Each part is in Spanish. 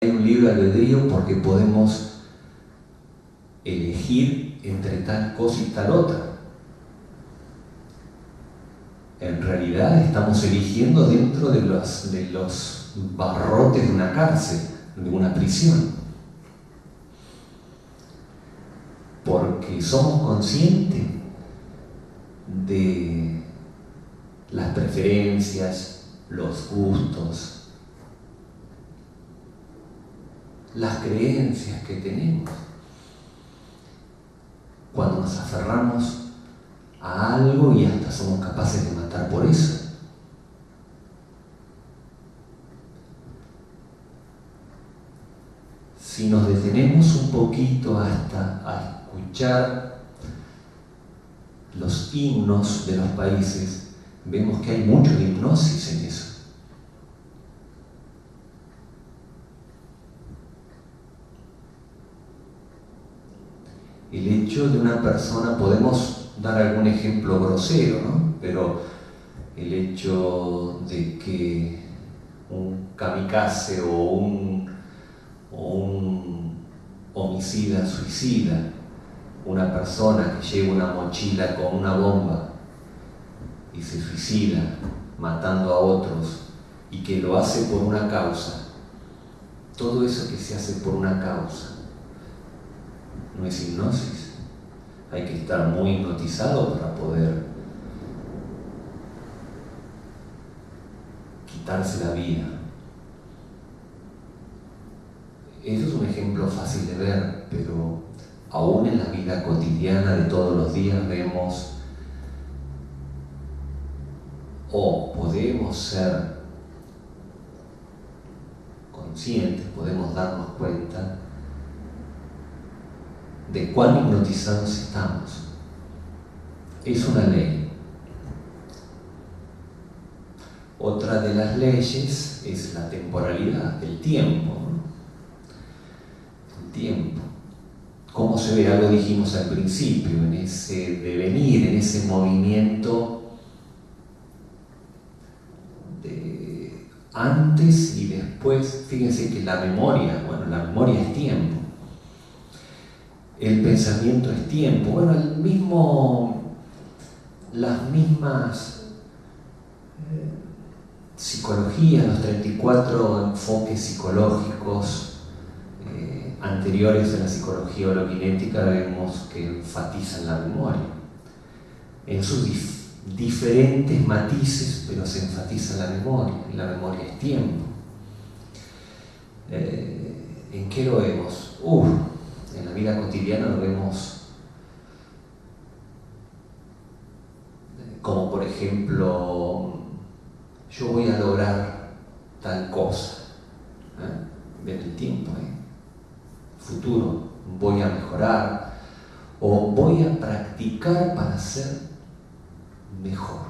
Hay un libre albedrío porque podemos elegir entre tal cosa y tal otra. En realidad estamos eligiendo dentro de los barrotes de una cárcel, de una prisión. Porque somos conscientes de las preferencias, los gustos, las creencias que tenemos. Cuando nos aferramos a algo y hasta somos capaces de matar por eso. Si nos detenemos un poquito hasta a escuchar los himnos de los países, vemos que hay mucho de hipnosis en eso. El hecho de una persona, podemos dar algún ejemplo grosero, ¿no? Pero el hecho de que un kamikaze o un homicida, suicida, una persona que lleva una mochila con una bomba y se suicida matando a otros y que lo hace por una causa, todo eso que se hace por una causa, ¿no es hipnosis? Hay que estar muy hipnotizado para poder quitarse la vida. Eso es un ejemplo fácil de ver, pero aún en la vida cotidiana de todos los días vemos o podemos ser conscientes, podemos darnos cuenta de cuán hipnotizados estamos. Es una ley. Otra de las leyes es la temporalidad, el tiempo, ¿no? El tiempo. ¿Cómo se ve? Algo dijimos al principio, en ese devenir, en ese movimiento de antes y después. Fíjense que la memoria es tiempo. El pensamiento es tiempo. Bueno, las mismas psicologías, los 34 enfoques psicológicos anteriores a la psicología holokinética, vemos que enfatizan la memoria en sus diferentes matices, pero se enfatiza la memoria. La memoria es tiempo. ¿En qué lo vemos? En la vida cotidiana lo vemos como, por ejemplo, yo voy a lograr tal cosa. Ven el tiempo, futuro, voy a mejorar o voy a practicar para ser mejor.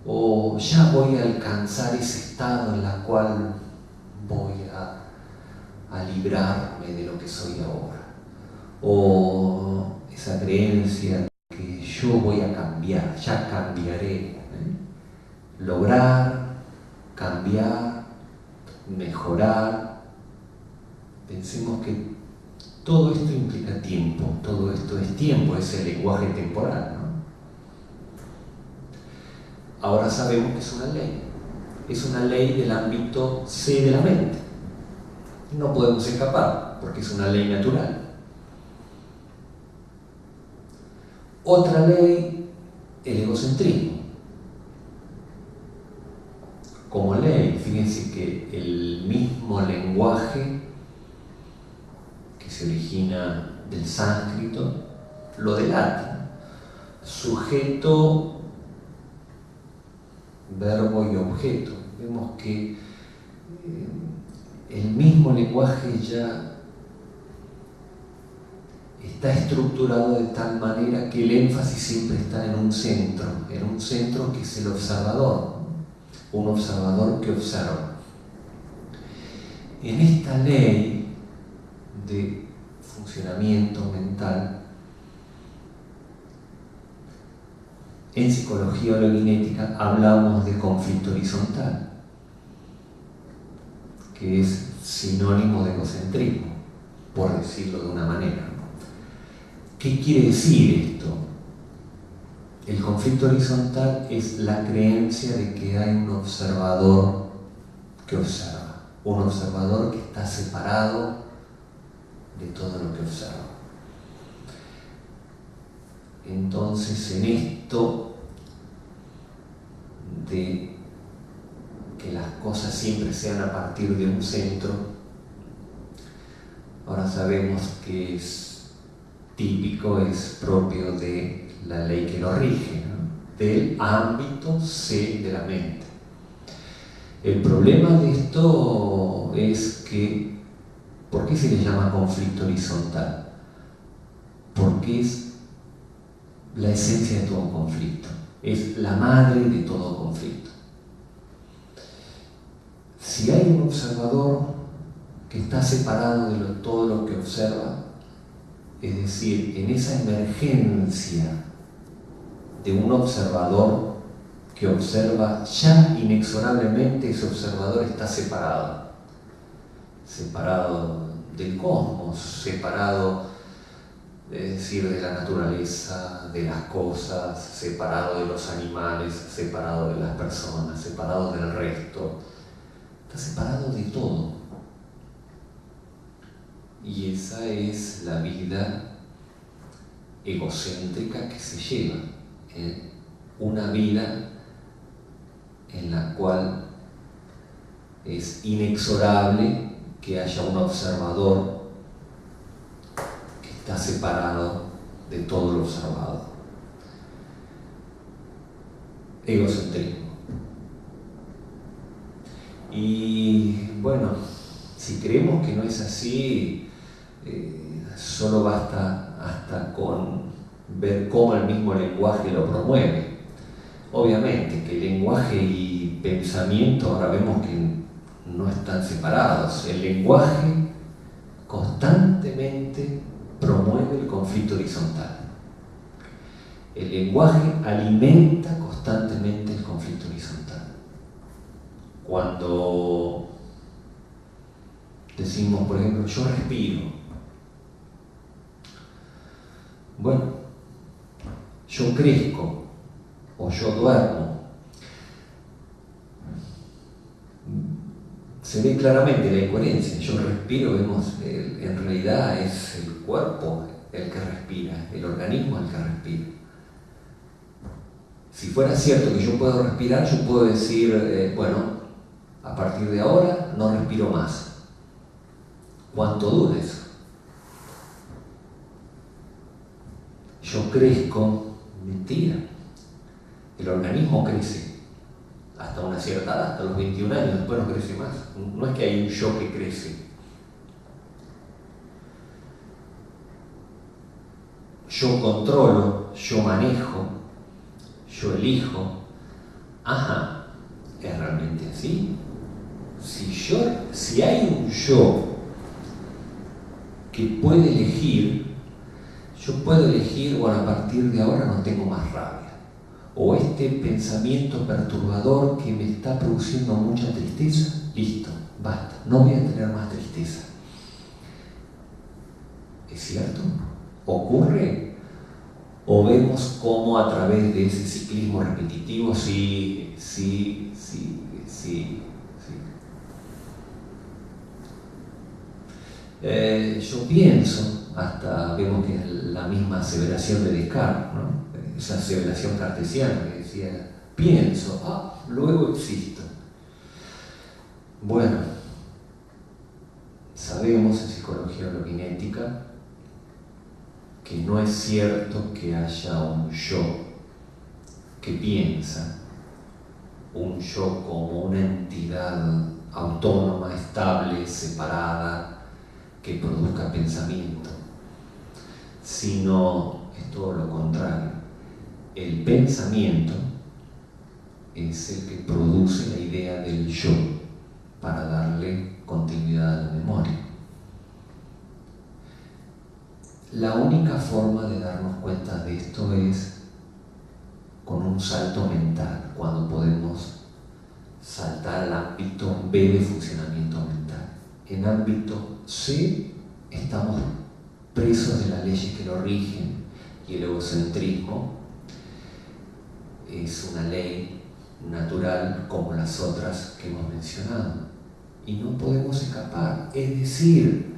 O ya voy a alcanzar ese estado en el cual voy a librarme de lo que soy ahora. O esa creencia que yo voy a cambiar, ya cambiaré. Lograr, cambiar, mejorar. Pensemos que todo esto implica tiempo, todo esto es tiempo, es el lenguaje temporal, ¿no? Ahora sabemos que es una ley del ámbito C de la mente. No podemos escapar, porque es una ley natural. Otra ley, el egocentrismo. Como ley, fíjense que el mismo lenguaje que se origina del sánscrito lo delata. Sujeto, verbo y objeto. Vemos que el mismo lenguaje ya está estructurado de tal manera que el énfasis siempre está en un centro que es el observador, un observador que observa. En esta ley de funcionamiento mental, en psicología holokinética hablamos de conflicto horizontal. que es sinónimo de egocentrismo, por decirlo de una manera. ¿Qué quiere decir esto? El conflicto horizontal es la creencia de que hay un observador que observa, un observador que está separado de todo lo que observa. Entonces, en esto de que las cosas siempre sean a partir de un centro, ahora sabemos que es típico, es propio de la ley que lo rige, ¿no? Del ámbito C de la mente. El problema de esto es que, ¿por qué se le llama conflicto horizontal? Porque es la esencia de todo conflicto, es la madre de todo conflicto. Si hay un observador que está separado de todo lo que observa, es decir, en esa emergencia de un observador que observa, ya inexorablemente ese observador está separado del cosmos, separado, es decir, de la naturaleza, de las cosas, separado de los animales, separado de las personas, separado del resto, está separado de todo. Y esa es la vida egocéntrica que se lleva, una vida en la cual es inexorable que haya un observador que está separado de todo lo observado. Egocentrismo. Y bueno, si creemos que no es así, solo basta hasta con ver cómo el mismo lenguaje lo promueve. Obviamente que lenguaje y pensamiento ahora vemos que no están separados. El lenguaje constantemente promueve el conflicto horizontal. El lenguaje alimenta constantemente el conflicto horizontal. Cuando decimos, por ejemplo, yo respiro, bueno, yo crezco o yo duermo, se ve claramente la incoherencia. Yo respiro, vemos, en realidad es el cuerpo el que respira, el organismo el que respira. Si fuera cierto que yo puedo respirar, yo puedo decir, bueno, a partir de ahora no respiro más. ¿Cuánto dura eso? Yo crezco, mentira. El organismo crece hasta una cierta edad, hasta los 21 años, después no crece más. No es que hay un yo que crece. Yo controlo, yo manejo, yo elijo. Ajá, ¿es realmente así? Si hay un yo que puede elegir, yo puedo elegir, bueno, a partir de ahora no tengo más rabia. O este pensamiento perturbador que me está produciendo mucha tristeza, listo, basta, no voy a tener más tristeza. ¿Es cierto? ¿Ocurre? ¿O vemos cómo a través de ese ciclismo repetitivo, sí? Yo pienso, hasta vemos que es la misma aseveración de Descartes, ¿no? Esa aseveración cartesiana que decía, pienso, luego existo. Bueno, sabemos en psicología hologenética que no es cierto que haya un yo que piensa, un yo como una entidad autónoma, estable, separada, que produzca pensamiento, sino es todo lo contrario. El pensamiento es el que produce la idea del yo para darle continuidad a la memoria. La única forma de darnos cuenta de esto es con un salto mental, cuando podemos saltar al ámbito B de funcionamiento mental. en ámbito C estamos presos de las leyes que lo rigen, y el egocentrismo es una ley natural como las otras que hemos mencionado, y no podemos escapar. Es decir,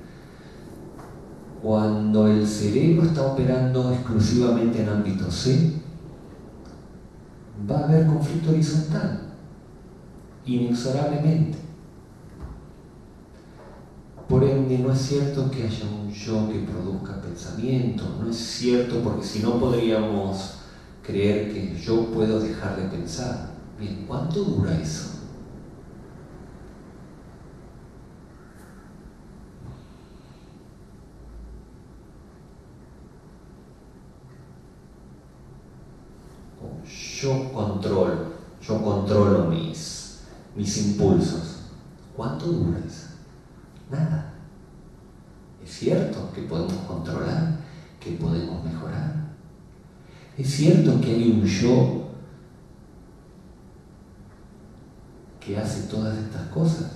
cuando el cerebro está operando exclusivamente en ámbito C, va a haber conflicto horizontal, inexorablemente. Por ende, no es cierto que haya un yo que produzca pensamiento, no es cierto, porque si no podríamos creer que yo puedo dejar de pensar. Bien, ¿cuánto dura eso? Yo controlo mis impulsos. ¿Cuánto dura eso? Nada. Es cierto que podemos controlar, que podemos mejorar. Es cierto que hay un yo que hace todas estas cosas.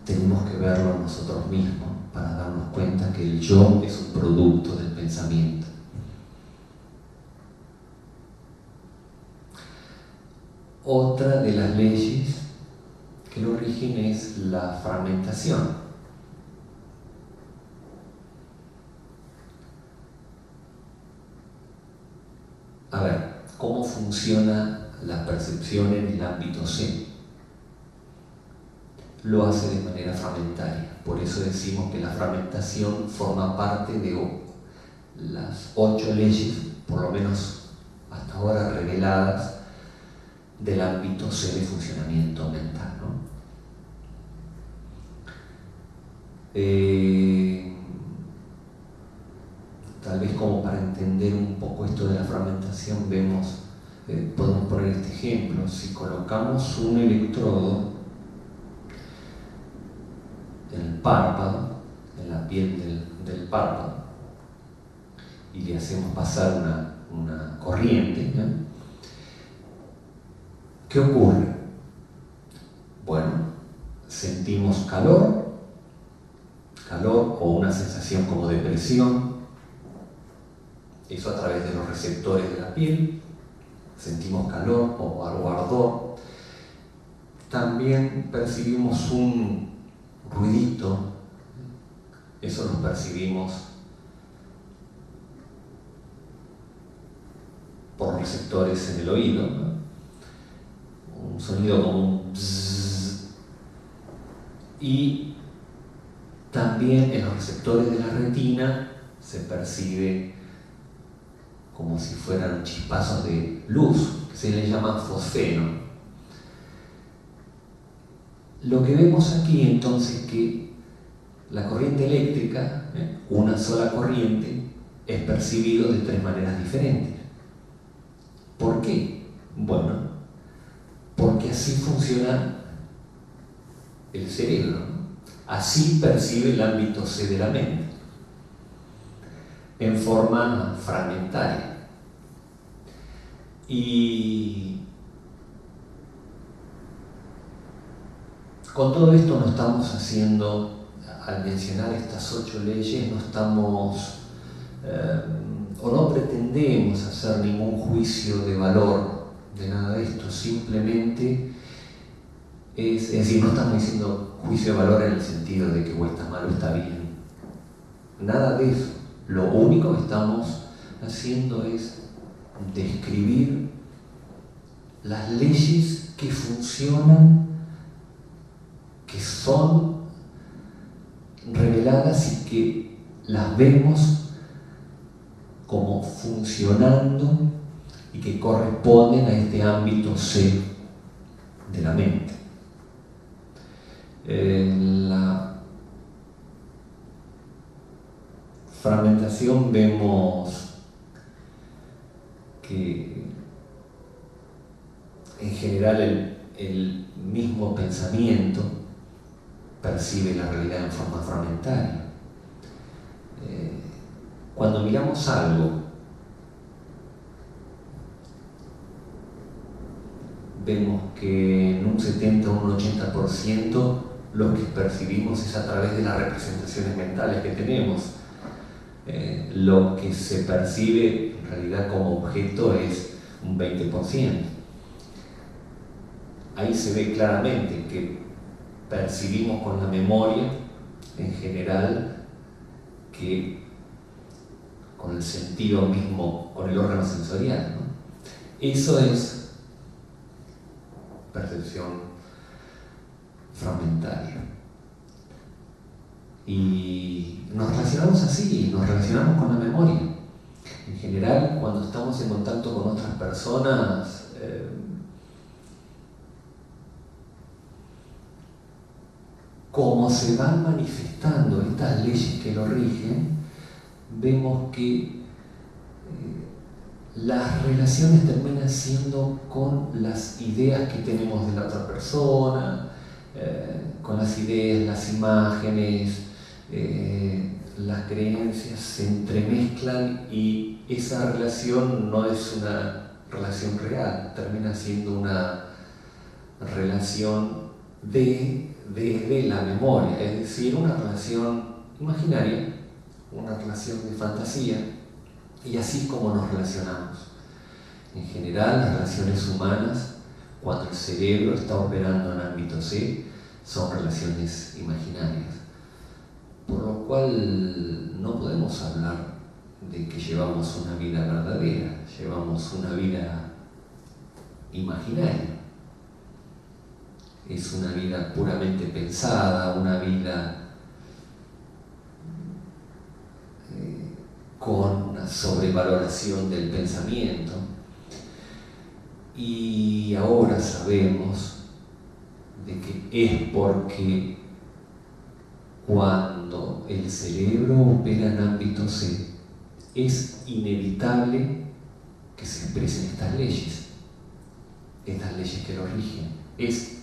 Tenemos que verlo nosotros mismos para darnos cuenta que el yo es un producto del pensamiento. Otra de las leyes que lo rigen es la fragmentación. A ver, ¿cómo funciona la percepción en el ámbito C? Lo hace de manera fragmentaria. Por eso decimos que la fragmentación forma parte de las 8 leyes, por lo menos hasta ahora reveladas, del ámbito C de funcionamiento mental, ¿no? Tal vez como para entender un poco esto de la fragmentación, podemos poner este ejemplo. Si colocamos un electrodo en el párpado, en la piel del párpado, y le hacemos pasar una corriente, ¿no? ¿Qué ocurre? Bueno, sentimos calor o una sensación como de presión, eso a través de los receptores de la piel. Sentimos calor o algo ardor. También percibimos un ruidito, eso lo percibimos por receptores en el oído, ¿no? Un sonido como un bzzz. Y también en los receptores de la retina se percibe como si fueran chispazos de luz, que se les llama fosfeno. Lo que vemos aquí entonces es que la corriente eléctrica, una sola corriente, es percibido de 3 maneras diferentes. ¿Por qué? Bueno, porque así funciona el cerebro, ¿no? Así percibe el ámbito C de la mente, en forma fragmentaria. Y con todo esto no estamos haciendo, al mencionar estas 8 leyes, no estamos o no pretendemos hacer ningún juicio de valor de nada de esto. Simplemente es decir, no estamos diciendo juicio de valor en el sentido de que está mal o está bien. Nada de eso. Lo único que estamos haciendo es describir las leyes que funcionan, que son reveladas y que las vemos como funcionando y que corresponden a este ámbito C de la mente. En la fragmentación vemos que en general el mismo pensamiento percibe la realidad en forma fragmentaria. Cuando miramos algo, vemos que en un 70 o un 80% lo que percibimos es a través de las representaciones mentales que tenemos. Lo que se percibe en realidad como objeto es un 20%. Ahí se ve claramente que percibimos con la memoria, en general, que con el sentido mismo, con el órgano sensorial, ¿no? Eso es percepción fragmentaria. Y nos relacionamos así, nos relacionamos con la memoria. En general, cuando estamos en contacto con otras personas, como se van manifestando estas leyes que lo rigen, vemos que las relaciones terminan siendo con las ideas que tenemos de la otra persona, con las ideas, las imágenes, las creencias se entremezclan y esa relación no es una relación real, termina siendo una relación desde la memoria, es decir, una relación imaginaria, una relación de fantasía, y así es como nos relacionamos. En general, las relaciones humanas, cuando el cerebro está operando en ámbito C, son relaciones imaginarias, por lo cual no podemos hablar de que llevamos una vida verdadera, llevamos una vida imaginaria. Es una vida puramente pensada, una vida con una sobrevaloración del pensamiento. Y ahora sabemos de que es porque cuando el cerebro opera en ámbito C, es inevitable que se expresen estas leyes que lo rigen. Es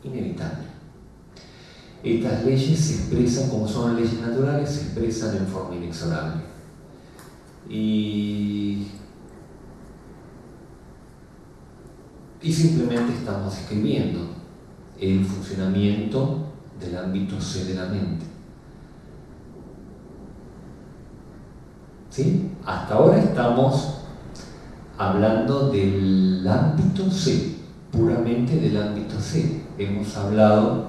inevitable. Estas leyes se expresan, como son leyes naturales, se expresan en forma inexorable. Y simplemente estamos describiendo el funcionamiento del ámbito C de la mente. ¿Sí? Hasta ahora estamos hablando del ámbito C, puramente del ámbito C. Hemos hablado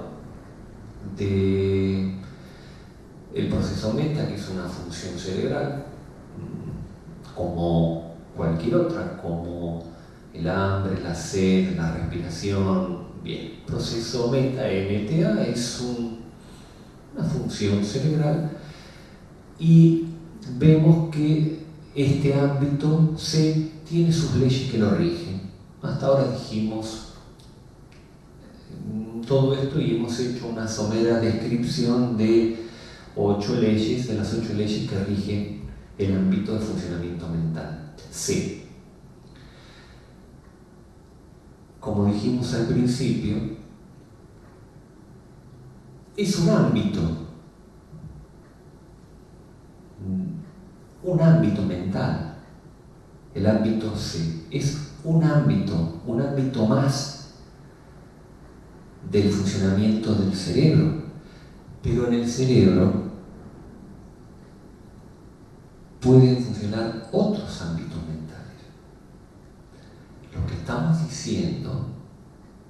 del proceso meta, que es una función cerebral, como cualquier otra, como el hambre, la sed, la respiración. Bien, proceso meta, MTA, es una función cerebral, y vemos que este ámbito C tiene sus leyes que lo rigen. Hasta ahora dijimos todo esto y hemos hecho una somera descripción de 8 leyes, de las 8 leyes que rigen el ámbito de funcionamiento mental, C. Como dijimos al principio, es un ámbito mental. El ámbito C es un ámbito más del funcionamiento del cerebro, pero en el cerebro pueden funcionar otros ámbitos mentales. Lo que estamos diciendo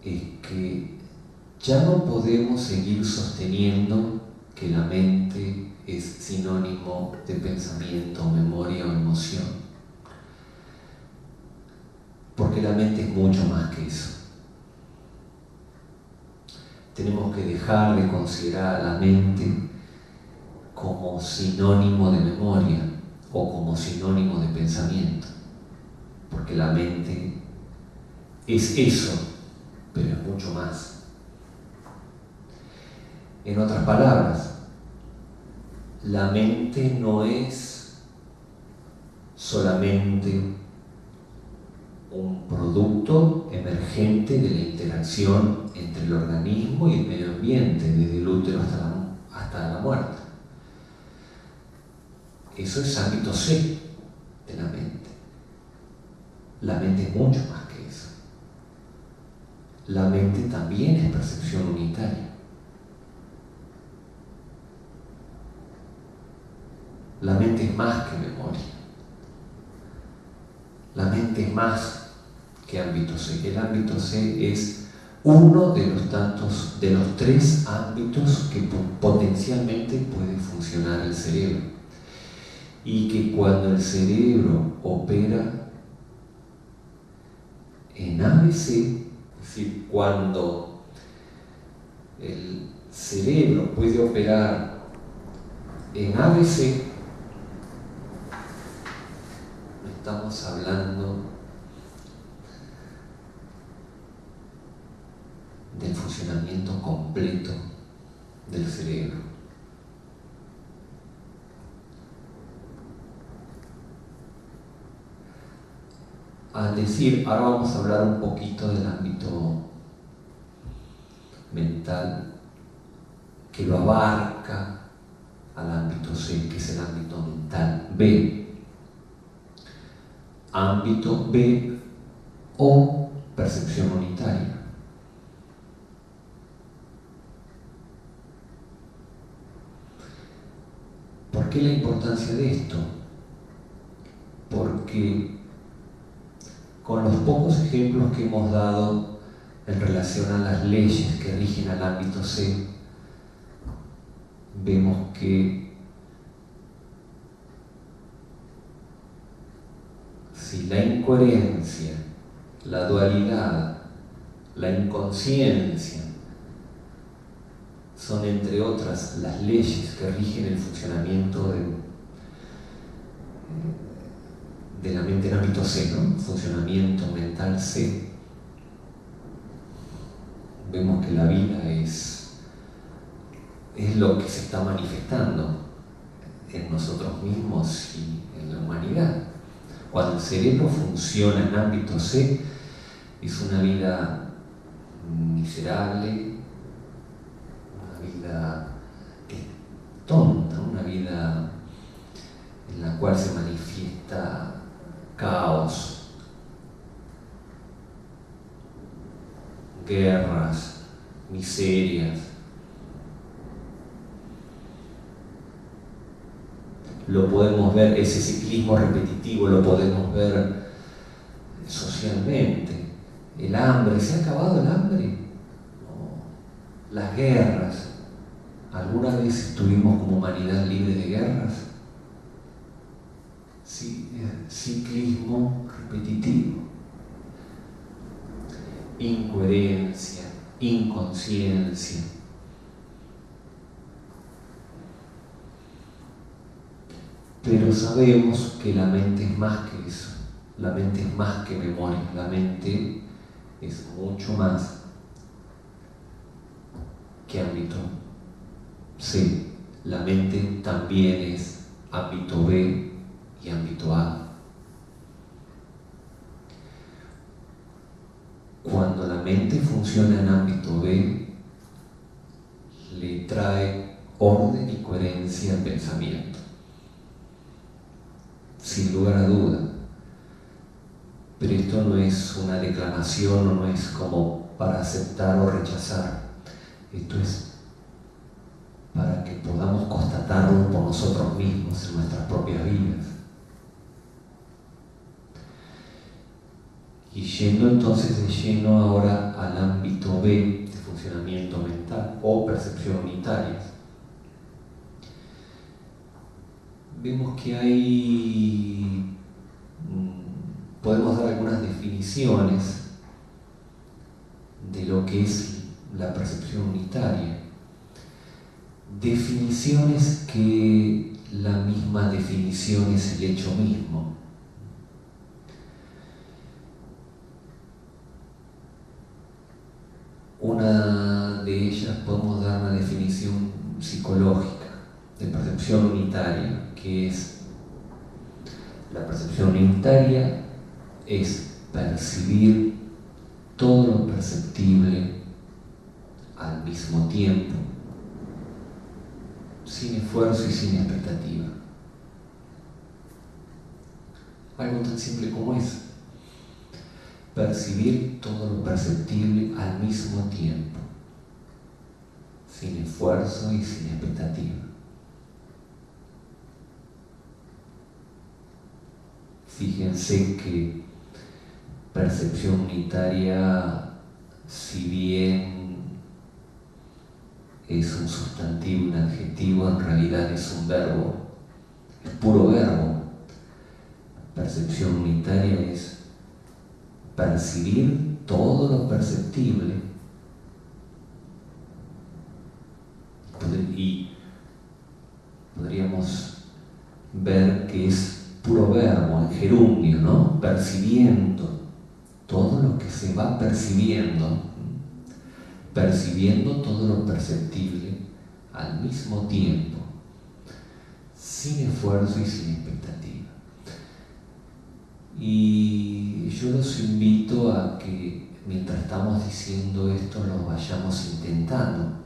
es que ya no podemos seguir sosteniendo que la mente es sinónimo de pensamiento, memoria o emoción, porque la mente es mucho más que eso. Tenemos que dejar de considerar a la mente como sinónimo de memoria o como sinónimo de pensamiento, porque la mente es eso, pero es mucho más. En otras palabras, la mente no es solamente un producto emergente de la interacción entre el organismo y el medio ambiente, desde el útero hasta la muerte. Eso es ámbito C de la mente. La mente es mucho más que eso. La mente también es percepción unitaria. más que memoria. La mente es más que ámbito C. El ámbito C es uno de los tres ámbitos que potencialmente puede funcionar el cerebro. Y que cuando el cerebro opera en ABC, es decir, cuando el cerebro puede operar en ABC, estamos hablando del funcionamiento completo del cerebro. Al decir, ahora vamos a hablar un poquito del ámbito mental que lo abarca al ámbito C, que es el ámbito mental B. Ámbito B o percepción unitaria. ¿Por qué la importancia de esto? Porque con los pocos ejemplos que hemos dado en relación a las leyes que rigen al ámbito C, vemos que si la incoherencia, la dualidad, la inconsciencia son, entre otras, las leyes que rigen el funcionamiento de la mente en ámbito C, ¿no? Funcionamiento mental C. Vemos que la vida es lo que se está manifestando en nosotros mismos y en la humanidad. Cuando el cerebro funciona en ámbito C, es una vida miserable, una vida tonta, una vida en la cual se manifiesta caos, guerras, miserias. Lo podemos ver, ese ciclismo repetitivo lo podemos ver socialmente. El hambre, ¿se ha acabado el hambre? No. Las guerras. ¿Alguna vez estuvimos como humanidad libre de guerras? Sí, ciclismo repetitivo. Incoherencia, inconsciencia. Pero sabemos que la mente es más que eso. La mente es más que memoria. La mente es mucho más que ámbito C. La mente también es ámbito B y ámbito A. Cuando la mente funciona en ámbito B, le trae orden y coherencia al pensamiento. Sin lugar a duda. Pero esto no es una declamación o no es como para aceptar o rechazar. Esto es para que podamos constatarlo por nosotros mismos en nuestras propias vidas. Y yendo entonces de lleno ahora al ámbito B de funcionamiento mental o percepción unitaria, vemos que podemos dar algunas definiciones de lo que es la percepción unitaria. Definiciones que la misma definición es el hecho mismo. Una de ellas podemos dar una definición psicológica de percepción unitaria, que es: la percepción unitaria es percibir todo lo perceptible al mismo tiempo, sin esfuerzo y sin expectativa. Algo tan simple como eso. Percibir todo lo perceptible al mismo tiempo, sin esfuerzo y sin expectativa. Fíjense que percepción unitaria, si bien es un sustantivo, un adjetivo, en realidad es un verbo, es puro verbo. Percepción unitaria es percibir todo lo perceptible y podríamos ver que es puro verbo, en gerundio, ¿no? Percibiendo todo lo que se va percibiendo, percibiendo todo lo perceptible al mismo tiempo, sin esfuerzo y sin expectativa. Y yo los invito a que mientras estamos diciendo esto lo vayamos intentando.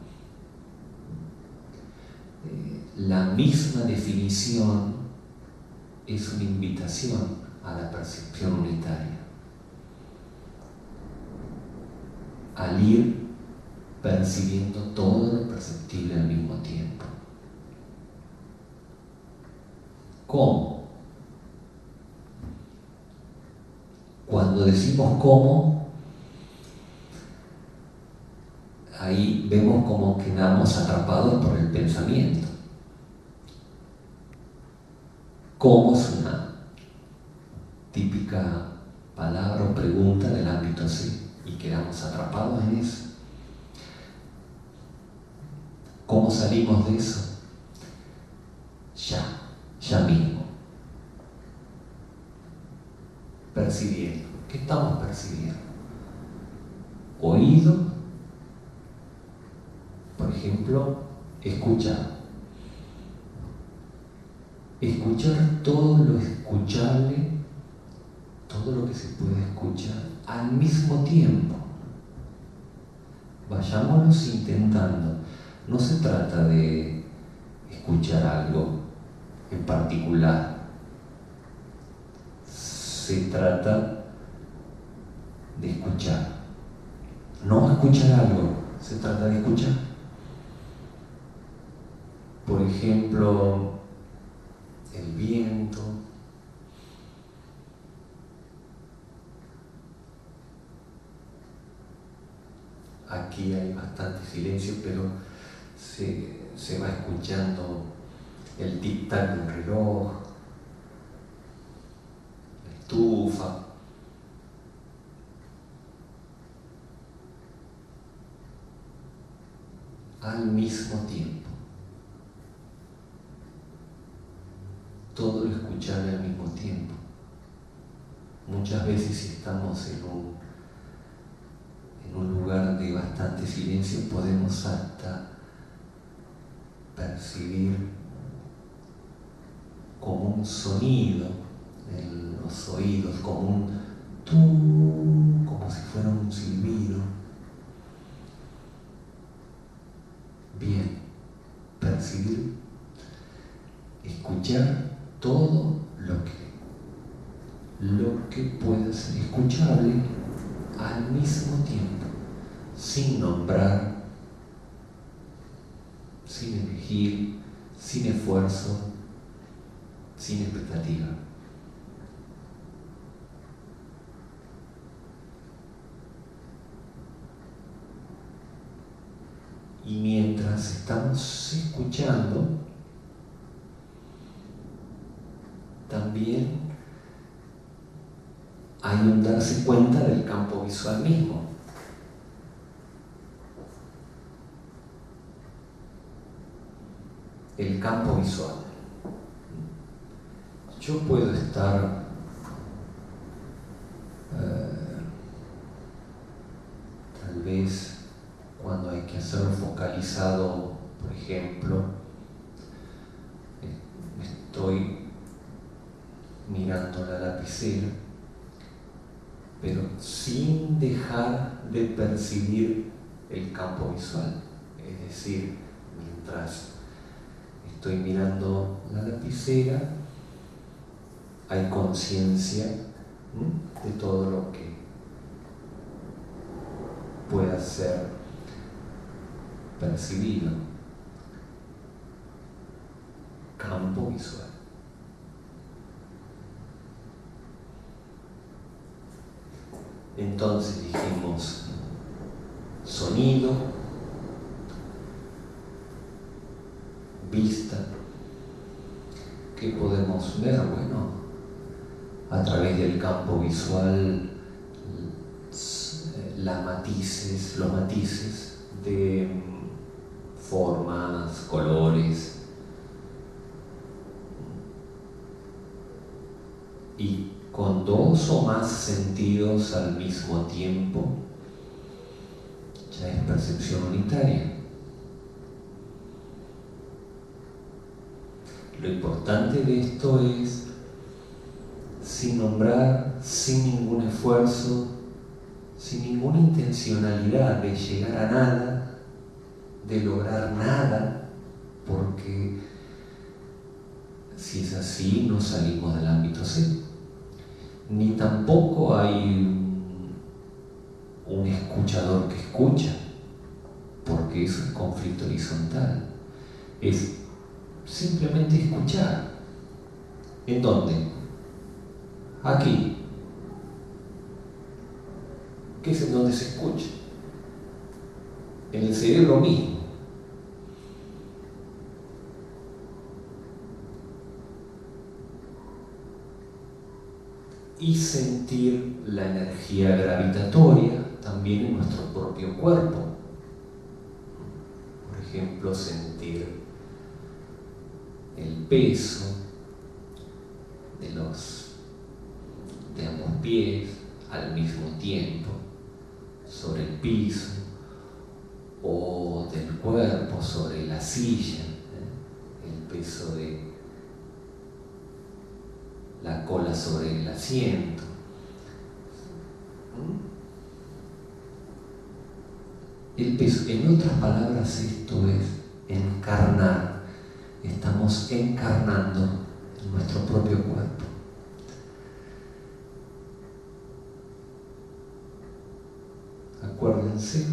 La misma definición es una invitación a la percepción unitaria, al ir percibiendo todo lo perceptible al mismo tiempo. ¿Cómo? Cuando decimos cómo, ahí vemos cómo quedamos atrapados por el pensamiento. ¿Cómo? Es una típica palabra o pregunta del ámbito así, y quedamos atrapados en eso. ¿Cómo salimos de eso? Ya mismo. Percibiendo. ¿Qué estamos percibiendo? Oído, por ejemplo, escuchar. Escuchar todo lo escuchable, todo lo que se puede escuchar al mismo tiempo. Vayámonos intentando. No se trata de escuchar algo en particular. Se trata de escuchar. No escuchar algo, se trata de escuchar. Por ejemplo, el viento, aquí hay bastante silencio, pero se va escuchando el tic-tac del reloj, la estufa. Al mismo tiempo. Todo lo escuchable al mismo tiempo. Muchas veces si estamos en un lugar de bastante silencio podemos hasta percibir como un sonido en los oídos, como un tú, como si fuera un silbido. Bien, percibir, escuchar todo lo que pueda ser escuchable al mismo tiempo, sin nombrar, sin elegir, sin esfuerzo, sin expectativa. Y mientras estamos escuchando, también hay un darse cuenta del campo visual mismo. El campo visual. Yo puedo estar tal vez cuando hay que hacerlo focalizado, por ejemplo, estoy mirando la lapicera, pero sin dejar de percibir el campo visual. Es decir, mientras estoy mirando la lapicera, hay conciencia de todo lo que pueda ser percibido. Campo visual. Entonces dijimos sonido, vista. ¿Qué podemos ver? Bueno, a través del campo visual, los matices de formas, colores, y con dos o más sentidos al mismo tiempo ya es percepción unitaria. Lo importante de esto es, sin nombrar, sin ningún esfuerzo, sin ninguna intencionalidad de llegar a nada, de lograr nada, porque si es así no salimos del ámbito C. Ni tampoco hay un escuchador que escucha, porque eso es conflicto horizontal. Es simplemente escuchar. ¿En dónde? Aquí. ¿Qué es en donde se escucha? En el cerebro mismo. Y sentir la energía gravitatoria también en nuestro propio cuerpo. Por ejemplo, sentir el peso de ambos pies al mismo tiempo sobre el piso, o del cuerpo sobre la silla, el peso de la cola sobre el asiento. El peso, en otras palabras, esto es encarnar. Estamos encarnando en nuestro propio cuerpo. Acuérdense,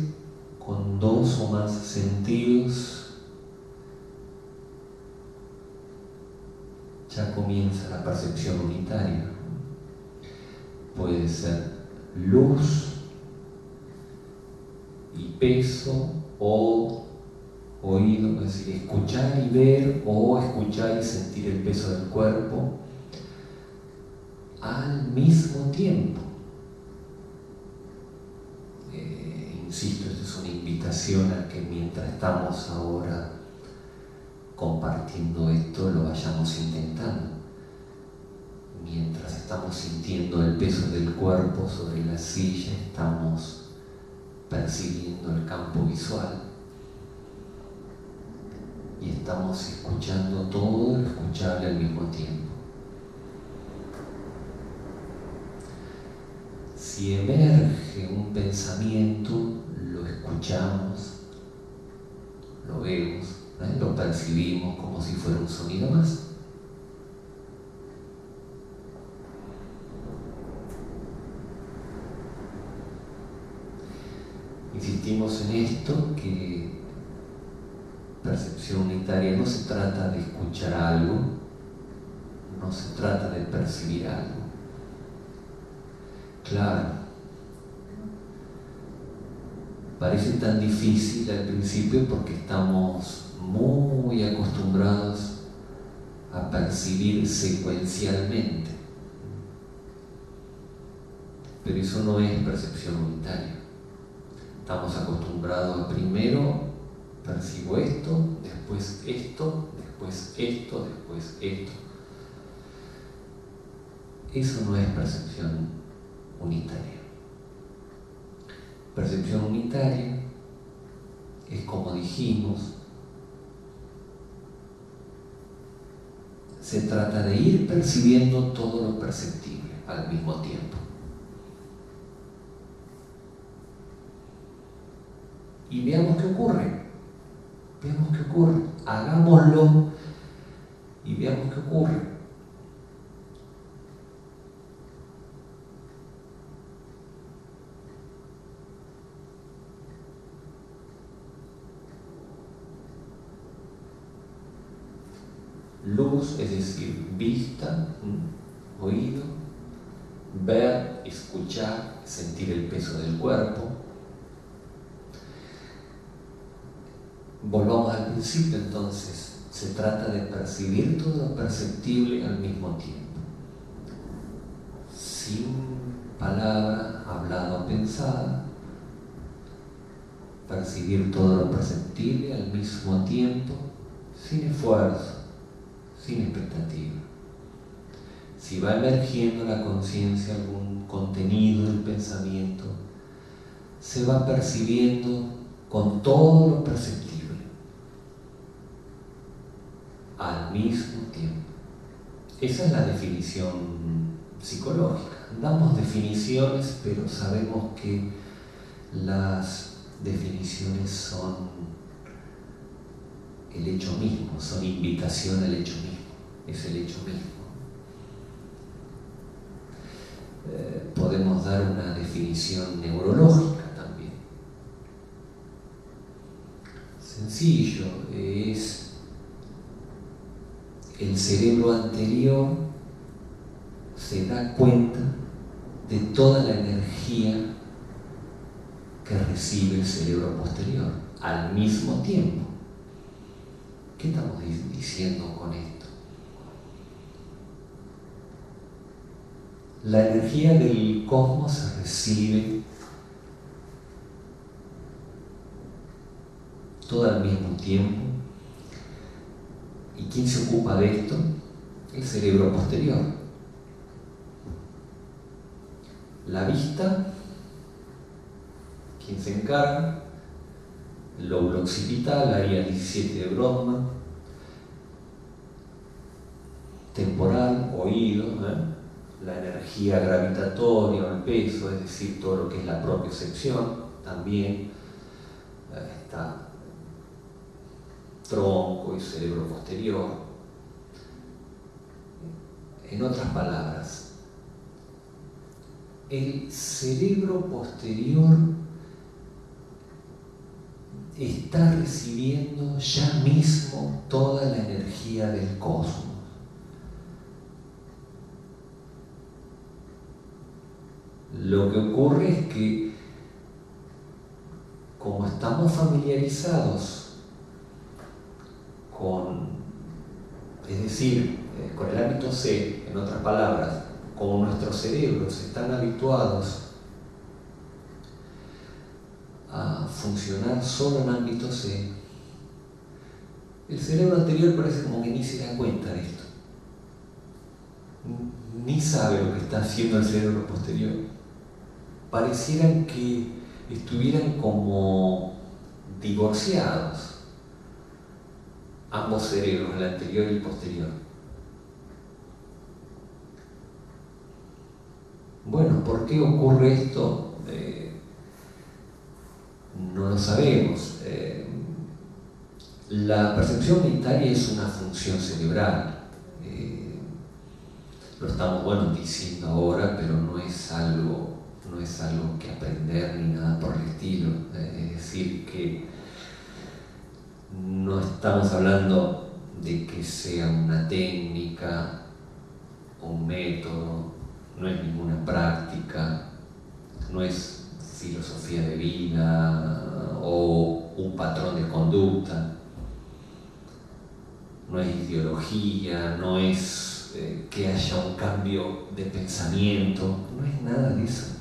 con dos o más sentidos ya comienza la percepción unitaria. Puede ser luz y peso, o oído, es decir, escuchar y ver, o escuchar y sentir el peso del cuerpo al mismo tiempo. Insisto, esta es una invitación a que mientras estamos ahora compartiendo esto, lo vayamos intentando. Mientras estamos sintiendo el peso del cuerpo sobre la silla, estamos percibiendo el campo visual y estamos escuchando todo lo escuchable al mismo tiempo. Si emerge un pensamiento, lo escuchamos, lo vemos, lo percibimos como si fuera un sonido más. Insistimos en esto, que percepción unitaria no se trata de escuchar algo, no se trata de percibir algo. Claro, parece tan difícil al principio porque estamos muy acostumbrados a percibir secuencialmente, pero eso no es percepción unitaria. Estamos acostumbrados a primero percibo esto, después esto, después esto, después esto. Eso no es percepción unitaria. Percepción unitaria es, como dijimos, se trata de ir percibiendo todo lo perceptible al mismo tiempo. Y veamos qué ocurre. Veamos qué ocurre. Hagámoslo y veamos qué ocurre. Luz, es decir, vista, oído, ver, escuchar, sentir el peso del cuerpo. Volvamos al principio entonces. Se trata de percibir todo lo perceptible al mismo tiempo, sin palabra hablada o pensada. Percibir todo lo perceptible al mismo tiempo, sin esfuerzo, sin expectativa. Si va emergiendo la conciencia algún contenido del pensamiento, se va percibiendo con todo lo perceptible al mismo tiempo. Esa es la definición psicológica. Damos definiciones, pero sabemos que las definiciones son el hecho mismo, son invitación al hecho mismo, es el hecho mismo. Podemos dar una definición neurológica también. Sencillo, es el cerebro anterior se da cuenta de toda la energía que recibe el cerebro posterior al mismo tiempo. ¿Qué estamos diciendo con esto? La energía del cosmos se recibe toda al mismo tiempo. ¿Y quién se ocupa de esto? El cerebro posterior. La vista, ¿quién se encarga? El lóbulo occipital, área 17 de Brodmann. Temporal, oído, la energía gravitatoria o el peso, es decir, todo lo que es la propiocepción, también está tronco y cerebro posterior. En otras palabras, el cerebro posterior está recibiendo ya mismo toda la energía del cosmos. Lo que ocurre es que, como estamos familiarizados es decir, con el ámbito C, en otras palabras, como nuestros cerebros están habituados a funcionar solo en ámbito C, el cerebro anterior parece como que ni se da cuenta de esto, ni sabe lo que está haciendo el cerebro posterior. Parecieran que estuvieran como divorciados ambos cerebros, el anterior y el posterior. Bueno, ¿por qué ocurre esto? No lo sabemos. La percepción unitaria es una función cerebral. Lo estamos diciendo ahora, pero no es algo que aprender ni nada por el estilo. Es decir, que no estamos hablando de que sea una técnica o un método, no es ninguna práctica, no es filosofía de vida o un patrón de conducta, no es ideología, no es que haya un cambio de pensamiento, no es nada de eso.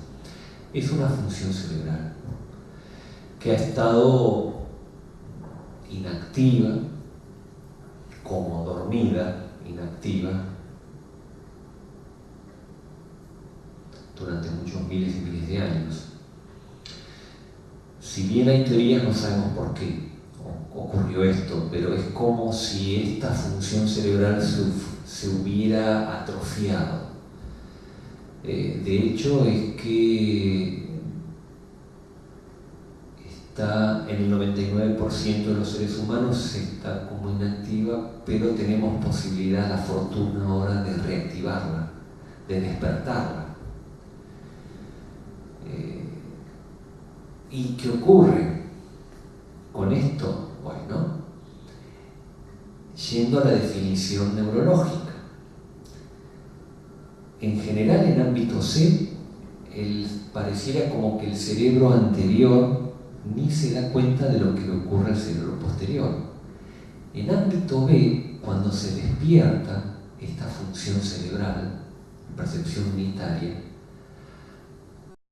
Es una función cerebral que ha estado inactiva, como dormida, inactiva, durante muchos miles y miles de años. Si bien hay teorías, no sabemos por qué ocurrió esto, pero es como si esta función cerebral se hubiera atrofiado. De hecho, es que está en el 99% de los seres humanos, está como inactiva, pero tenemos posibilidad, la fortuna ahora, de reactivarla, de despertarla. ¿Y qué ocurre con esto? Bueno, yendo a la definición neurológica, en general en ámbito C, pareciera como que el cerebro anterior ni se da cuenta de lo que le ocurre al cerebro posterior. En ámbito B, cuando se despierta esta función cerebral, percepción unitaria,